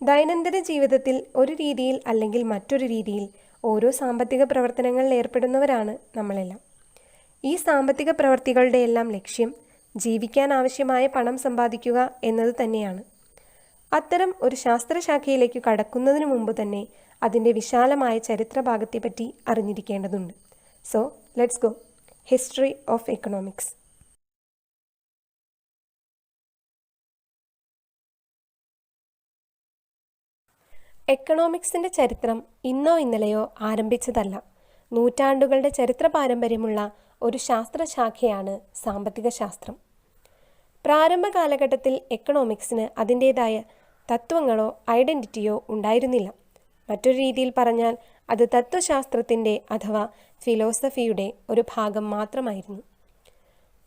ദൈനംദിന ജീവിതത്തിൽ ഒരു രീതിയിൽ അല്ലെങ്കിൽ മറ്റൊരു രീതിയിൽ ഓരോ സാമ്പത്തിക പ്രവർത്തനങ്ങളിൽ ഏർപ്പെടുന്നവരാണ് നമ്മളെല്ലാം. ഈ സാമ്പത്തിക പ്രവർത്തികളുടെ എല്ലാം ലക്ഷ്യം ജീവിക്കാൻ ആവശ്യമായ പണം സമ്പാദിക്കുക എന്നത് തന്നെയാണ്. അത്തരം ഒരു ശാസ്ത്രശാഖയിലേക്ക് കടക്കുന്നതിന് മുമ്പ് തന്നെ അതിൻ്റെ വിശാലമായ ചരിത്രഭാഗത്തെപ്പറ്റി അറിഞ്ഞിരിക്കേണ്ടതുണ്ട്. So let's go. History of economics. എക്കണോമിക്സിൻ്റെ ചരിത്രം ഇന്നോ ഇന്നലെയോ ആരംഭിച്ചതല്ല. നൂറ്റാണ്ടുകളുടെ ചരിത്ര പാരമ്പര്യമുള്ള ഒരു ശാസ്ത്രശാഖയാണ് സാമ്പത്തിക ശാസ്ത്രം. പ്രാരംഭ കാലഘട്ടത്തിൽ എക്കണോമിക്സിന് അതിൻ്റേതായ തത്വങ്ങളോ ഐഡൻറ്റിറ്റിയോ ഉണ്ടായിരുന്നില്ല. മറ്റൊരു രീതിയിൽ പറഞ്ഞാൽ അത് തത്വശാസ്ത്രത്തിൻ്റെ അഥവാ ഫിലോസഫിയുടെ ഒരു ഭാഗം മാത്രമായിരുന്നു.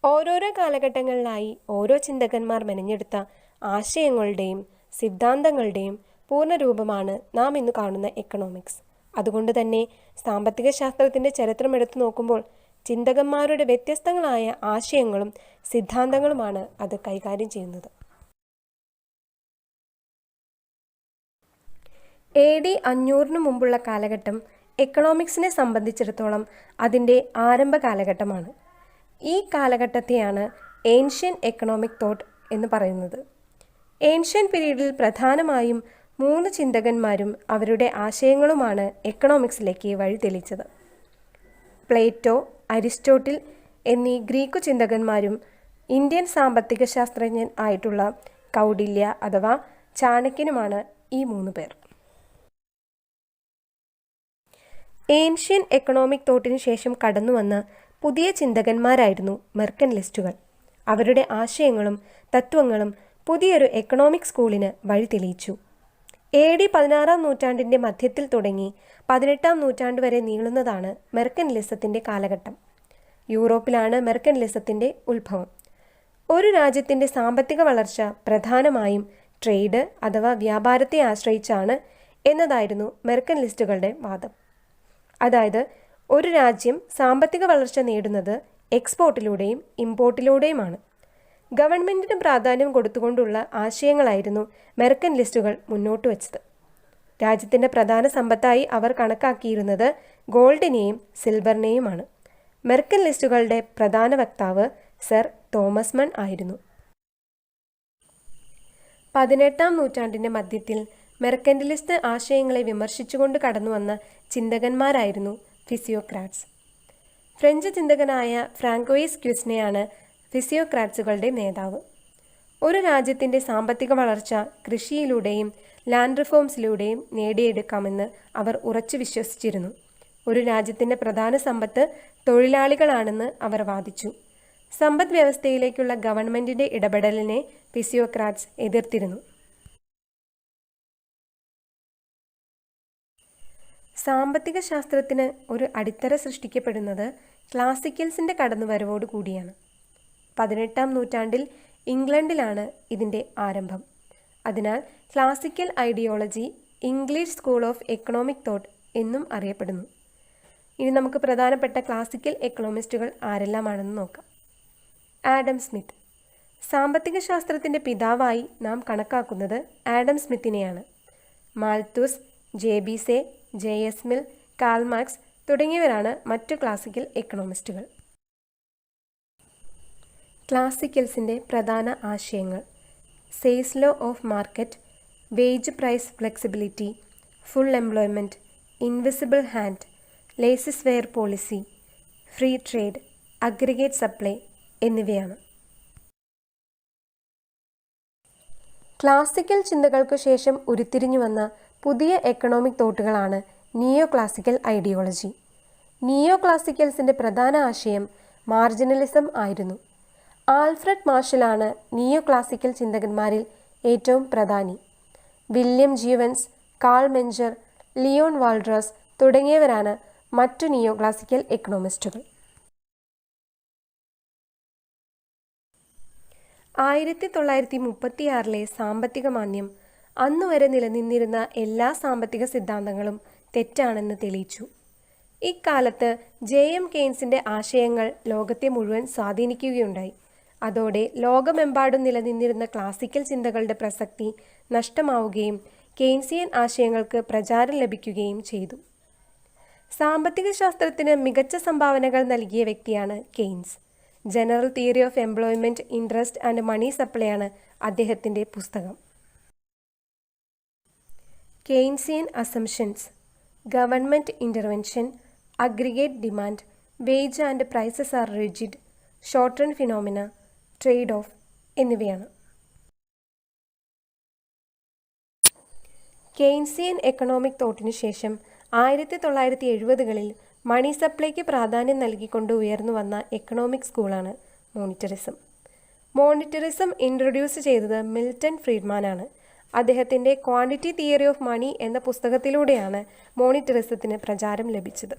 ഓരോരോ കാലഘട്ടങ്ങളിലായി ഓരോ ചിന്തകന്മാർ മെനഞ്ഞെടുത്ത ആശയങ്ങളുടെയും സിദ്ധാന്തങ്ങളുടെയും പൂർണ്ണരൂപമാണ് നാം ഇന്ന് കാണുന്ന എക്കണോമിക്സ്. അതുകൊണ്ട് തന്നെ സാമ്പത്തിക ശാസ്ത്രത്തിൻ്റെ ചരിത്രം എടുത്തു നോക്കുമ്പോൾ ചിന്തകന്മാരുടെ വ്യത്യസ്തങ്ങളായ ആശയങ്ങളും സിദ്ധാന്തങ്ങളുമാണ് അത് കൈകാര്യം ചെയ്യുന്നത്. AD 500 മുമ്പുള്ള കാലഘട്ടം എക്കണോമിക്സിനെ സംബന്ധിച്ചിടത്തോളം അതിൻ്റെ ആരംഭ കാലഘട്ടമാണ്. ഈ കാലഘട്ടത്തെയാണ് ഏൻഷ്യൻ എക്കണോമിക് തോട്ട് എന്ന് പറയുന്നത്. ഏൻഷ്യൻ പീരീഡിൽ പ്രധാനമായും 3 ചിന്തകന്മാരും അവരുടെ ആശയങ്ങളുമാണ് എക്കണോമിക്സിലേക്ക് വഴിതെളിച്ചത്. പ്ലേറ്റോ, അരിസ്റ്റോട്ടിൽ എന്നീ ഗ്രീക്കു ചിന്തകന്മാരും ഇന്ത്യൻ സാമ്പത്തിക ശാസ്ത്രജ്ഞൻ ആയിട്ടുള്ള കൗടില്യ അഥവാ ചാണക്യനുമാണ് ഈ 3 പേർ. ഏൻഷ്യൻ എക്കണോമിക് തോട്ടിന് ശേഷം കടന്നുവന്ന പുതിയ ചിന്തകന്മാരായിരുന്നു മെർക്കന്റിലിസ്റ്റുകൾ. അവരുടെ ആശയങ്ങളും തത്വങ്ങളും പുതിയൊരു എക്കണോമിക് സ്കൂളിന് വഴി തെളിയിച്ചു. AD 16-ാം നൂറ്റാണ്ടിൻ്റെ മധ്യത്തിൽ തുടങ്ങി 18-ാം നൂറ്റാണ്ട് വരെ നീളുന്നതാണ് മെർക്കന്റിലിസത്തിൻ്റെ കാലഘട്ടം. യൂറോപ്പിലാണ് മെർക്കന്റിലിസത്തിൻ്റെ ഉത്ഭവം. ഒരു രാജ്യത്തിൻ്റെ സാമ്പത്തിക വളർച്ച പ്രധാനമായും ട്രേഡ് അഥവാ വ്യാപാരത്തെ ആശ്രയിച്ചാണ് എന്നതായിരുന്നു മെർക്കന്റിലിസ്റ്റുകളുടെ വാദം. അതായത് ഒരു രാജ്യം സാമ്പത്തിക വളർച്ച നേടുന്നത് എക്സ്പോർട്ടിലൂടെയും ഇമ്പോർട്ടിലൂടെയുമാണ്. ഗവൺമെൻറ്റിന് പ്രാധാന്യം കൊടുത്തുകൊണ്ടുള്ള ആശയങ്ങളായിരുന്നു മെർക്കന്റിലിസ്റ്റുകൾ മുന്നോട്ട് വച്ചത്. രാജ്യത്തിൻ്റെ പ്രധാന സമ്പത്തായി അവർ കണക്കാക്കിയിരുന്നത് ഗോൾഡിനെയും സിൽവറിനെയുമാണ്. മെർക്കന്റിലിസ്റ്റുകളുടെ പ്രധാന വക്താവ് സർ തോമസ് മൺ ആയിരുന്നു. 18-ാം നൂറ്റാണ്ടിൻ്റെ മധ്യത്തിൽ മെർക്കന്റിലിസ്റ്റ് ആശയങ്ങളെ വിമർശിച്ചുകൊണ്ട് കടന്നുവന്ന ചിന്തകന്മാരായിരുന്നു ഫിസിയോക്രാറ്റ്സ്. ഫ്രഞ്ച് ചിന്തകനായ ഫ്രാങ്കോയിസ് ക്വിസ്നെയാണ് ഫിസിയോക്രാറ്റ്സുകളുടെ നേതാവ്. ഒരു രാജ്യത്തിൻ്റെ സാമ്പത്തിക വളർച്ച കൃഷിയിലൂടെയും ലാൻഡ് റിഫോംസിലൂടെയും നേടിയെടുക്കാമെന്ന് അവർ ഉറച്ചു വിശ്വസിച്ചിരുന്നു. ഒരു രാജ്യത്തിൻ്റെ പ്രധാന സമ്പത്ത് തൊഴിലാളികളാണെന്ന് അവർ വാദിച്ചു. സമ്പദ് വ്യവസ്ഥയിലേക്കുള്ള ഗവൺമെൻറ്റിൻ്റെ ഇടപെടലിനെ ഫിസിയോക്രാറ്റ്സ് എതിർത്തിരുന്നു. സാമ്പത്തിക ശാസ്ത്രത്തിന് ഒരു അടിത്തറ സൃഷ്ടിക്കപ്പെടുന്നത് ക്ലാസിക്കൽസിൻ്റെ കടന്നുവരവോടു കൂടിയാണ്. 18-ാം നൂറ്റാണ്ടിൽ ഇംഗ്ലണ്ടിലാണ് ഇതിൻ്റെ ആരംഭം. അതിനാൽ classical ideology English school of economic thought എന്നും അറിയപ്പെടുന്നു. ഇനി നമുക്ക് പ്രധാനപ്പെട്ട ക്ലാസിക്കൽ എക്കണോമിസ്റ്റുകൾ ആരെല്ലാമാണെന്ന് നോക്കാം. Adam Smith. സാമ്പത്തിക ശാസ്ത്രത്തിൻ്റെ പിതാവായി നാം കണക്കാക്കുന്നത് ആഡം സ്മിത്തിനെയാണ്. Malthus, JB Say, JS Mill, Karl Marx തുടങ്ങിയവരാണ് മറ്റു ക്ലാസിക്കൽ എക്കണോമിസ്റ്റുകൾ. ക്ലാസിക്കൽസിൻ്റെ പ്രധാന ആശയങ്ങൾ: Say's law of market, wage price flexibility, full employment, invisible hand, laissez faire policy, free trade, aggregate supply എന്നിവയാണ്. ക്ലാസിക്കൽ ചിന്തകൾക്കു ശേഷം ഉരുത്തിരിഞ്ഞു വന്ന പുതിയ എക്കണോമിക് തോട്ടുകളാണ് നിയോ ക്ലാസിക്കൽ ഐഡിയോളജി. നിയോ ക്ലാസിക്കൽസിൻ്റെ പ്രധാന ആശയം മാർജിനലിസം ആയിരുന്നു. ആൽഫ്രഡ് മാർഷലാണ് നിയോ ക്ലാസിക്കൽ ചിന്തകന്മാരിൽ ഏറ്റവും പ്രധാനി. വില്യം ജീവൻസ്, കാൾ മെഞ്ചർ, ലിയോൺ വാൾഡ്രാസ് തുടങ്ങിയവരാണ് മറ്റു നിയോ ക്ലാസിക്കൽ എക്കണോമിസ്റ്റുകൾ. 1936-ലെ സാമ്പത്തിക മാന്ദ്യം അന്നുവരെ നിലനിന്നിരുന്ന എല്ലാ സാമ്പത്തിക സിദ്ധാന്തങ്ങളും തെറ്റാണെന്ന് തെളിയിച്ചു. ഇക്കാലത്ത് JM കെയ്ൻസിൻ്റെ ആശയങ്ങൾ ലോകത്തെ മുഴുവൻ സ്വാധീനിക്കുകയുണ്ടായി. അതോടെ ലോകമെമ്പാടും നിലനിന്നിരുന്ന ക്ലാസിക്കൽ ചിന്തകളുടെ പ്രസക്തി നഷ്ടമാവുകയും കെയ്ൻസിയൻ ആശയങ്ങൾക്ക് പ്രചാരം ലഭിക്കുകയും ചെയ്തു. സാമ്പത്തിക ശാസ്ത്രത്തിന് മികച്ച സംഭാവനകൾ നൽകിയ വ്യക്തിയാണ് Keynes. General theory of employment, interest and money സപ്ലൈയാണ് അദ്ദേഹത്തിൻ്റെ പുസ്തകം. Keynesian assumptions: government intervention, aggregate demand, wage and prices are rigid, short run phenomena, trade off എന്നിവയാണ്. കെയ്ൻസിയൻ എക്കണോമിക് തോട്ടിനു ശേഷം 1970കളിൽ മണി സപ്ലൈക്ക് പ്രാധാന്യം നൽകിക്കൊണ്ട് ഉയർന്നു വന്ന എക്കണോമിക് സ്കൂളാണ് മോണിറ്ററിസം. മോണിറ്ററിസം ഇൻട്രൊഡ്യൂസ് ചെയ്തത് മിൽട്ടൺ ഫ്രീഡ്മാനാണ്. അദ്ദേഹത്തിൻ്റെ ക്വാണ്ടിറ്റി തിയറി ഓഫ് മണി എന്ന പുസ്തകത്തിലൂടെയാണ് മോണിറ്ററിസത്തിന് പ്രചാരം ലഭിച്ചത്.